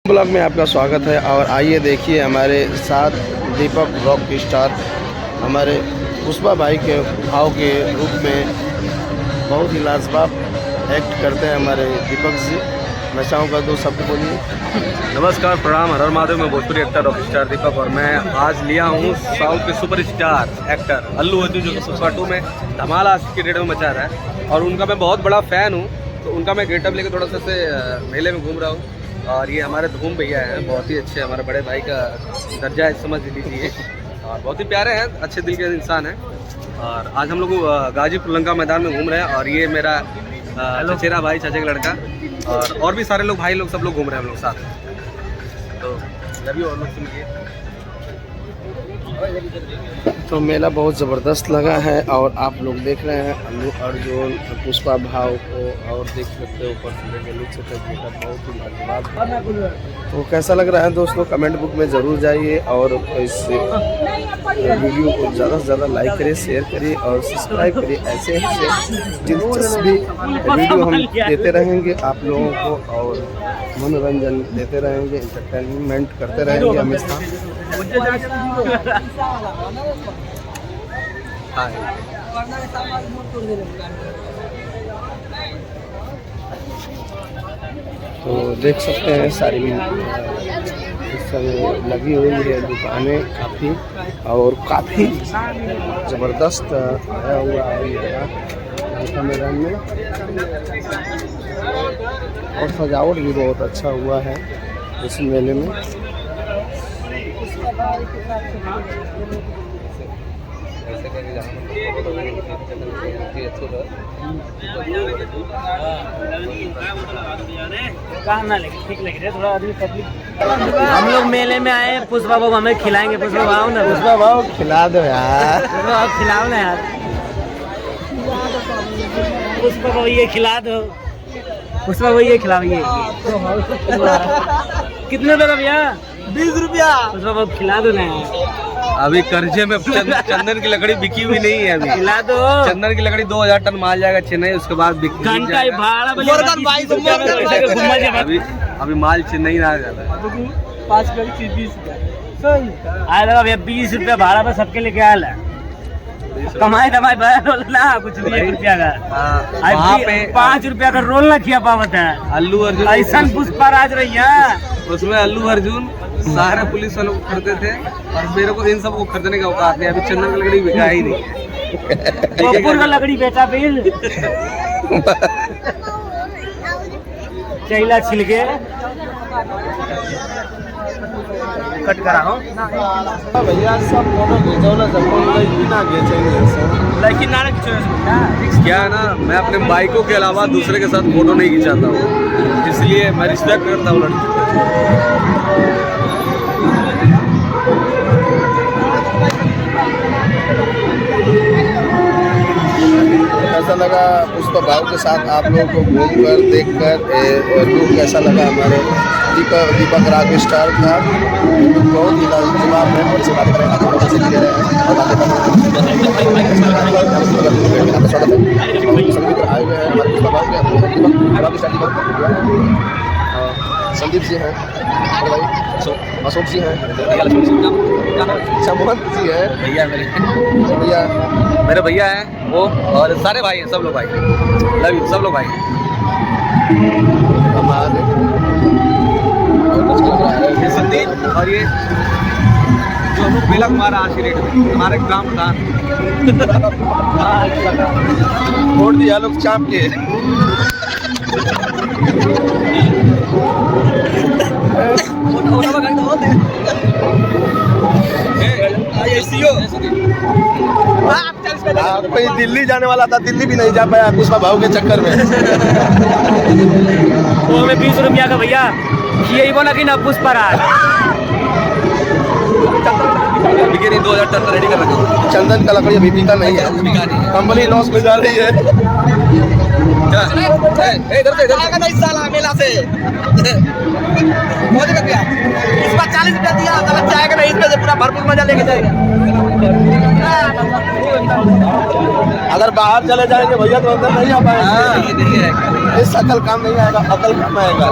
Blog में आपका स्वागत है और आइए देखिए हमारे साथ दीपक रॉक स्टार हमारे पुष्पा भाई के भाव के रूप में बहुत ही लाजवाब एक्ट करते हैं हमारे दीपक जी। मैं चाहूँगा दो शब्द बोलिए। नमस्कार, प्रणाम, हर हर महादेव। मैं भोजपुरी एक्टर रॉक स्टार दीपक और मैं आज लिया हूँ साउथ के super star actor Allu Arjun, जो कि पुष्पा 2 में धमाल आज की डेट में मचा रहा है और उनका मैं बहुत बड़ा फ़ैन हूँ। तो उनका मैं गेटअप लेकर थोड़ा सा से मेले में घूम रहा हूँ और ये हमारे धूम भैया हैं, बहुत ही अच्छे, हमारे बड़े भाई का दर्जा है समझ लीजिए, और बहुत ही प्यारे हैं, अच्छे दिल के इंसान हैं। और आज हम लोग गाजीपुर लंका मैदान में घूम रहे हैं और ये मेरा चचेरा भाई, चाचे का लड़का और भी सारे लोग, भाई लोग, सब लोग घूम रहे हैं हम लोग साथ। तो जब और लोग सुनिए। तो मेला बहुत ज़बरदस्त लगा है और आप लोग देख रहे हैं अल्लू अर्जुन पुष्पा भाव को और देख सकते हो ऊपर से लेकर नीचे तक बेटा बहुत ही लाजवाब। तो कैसा लग रहा है दोस्तों, कमेंट बुक में ज़रूर जाइए और इस वीडियो को ज़्यादा से ज़्यादा लाइक करिए, शेयर करिए और सब्सक्राइब करिए। ऐसे दिलचस्पी वीडियो हम देते रहेंगे आप लोगों को और मनोरंजन देते रहेंगे, इंटरटेनमेंट करते रहेंगे हमेशा। तो देख सकते हैं सारी लगी हुई है दुकानें काफ़ी और काफ़ी ज़बरदस्त आया हुआ है मैदान में और सजावट भी बहुत अच्छा हुआ है इस मेले में। हम लोग मेले में आए, पुष्पा बाबू हमें खिलाएंगे। पुष्पा भाव ना, पुष्पा भाव खिला दो यार, पुष्पा भाव खिलाओ ना यार, पुष्पा भाव ये खिला दो, पुष्पा भाव ये खिलाओ। ये कितने दो भैया? 20 रुपया। पुष्पा भाव खिला दो ना यार। अभी कर्जे में चंदन की लकड़ी बिकी हुई नहीं है, अभी खिला दो। चंदन की लकड़ी 2000 टन माल जाएगा चेन्नई, उसके बाद अभी माल चेन्नई ना जाता है। 5 किलो 20 रुपया आया लगा भैया, 20 रुपया भाड़ा पर सबके लेके आया है। कमाई दमाई ना कुछ भी 1 रुपया का, वहाँ पे 5 रुपया का रोल ना किया पावत है। अल्लू अर्जुन ऐसा पुष्पा राज रही है, उसमें अल्लू अर्जुन सारे पुलिस वालों को खरीदते थे और मेरे को इन सब को खरीदने का औकात नहीं। अभी चंदन की लकड़ी बिका ही नहीं का लकड़ी बेचा बिल चैला छिलके कट करा हो भैया सब फोटो खिंचौला लेकिन ना क्या है ना, मैं अपने बाइकों के अलावा दूसरे के साथ फोटो नहीं खिंचाता हूँ, इसलिए मैं रिस्पेक्ट करता हूँ लड़की। कैसा लगा पुष्पा भाव के साथ आप लोगों को घूम कर देख कर लुक कैसा लगा हमारे दीपक रॉक स्टार का? बहुत ही लाजवाब है और इसे बात करें आप लोगों से ले रहे हैं और आगे आए हुए हैं हमारे पुष्पा भाव के रॉक स्टार संदीप जी हैं, भाई अशोक जी हैं, मोहन जी हैं, भैया मेरे भैया हैं वो, और सारे भाई हैं, सब लोग भाई हैं, लव यू, सब लोग भाई हैं। हमारे ये संदीप और ये जो हम लोग मेला घुमा रहा आज की डेट में, हमारे ग्राम प्रधान छोड़ दिया लोग चाप के। कोई दिल्ली जाने वाला था, दिल्ली भी नहीं जा पाया पुष्पा भाव के चक्कर में। वो हमें 20 रुपया का भैया यही बोला कि ना पुष्पा राज 2000 टन रेडी कर रखा। चंदन का लकड़ी अभी बिका नहीं है, कंपनी लॉस में जा रही है। नहीं साला मेला से पुष्पा 40 रुपया दिया, जाएगा नहीं, इसमें पूरा भरपूर मजा लेके जाएगा। अगर बाहर चले जाएंगे भैया तो अंदर नहीं आ पाएंगे। इस अकल काम नहीं आएगा, अकल काम आएगा।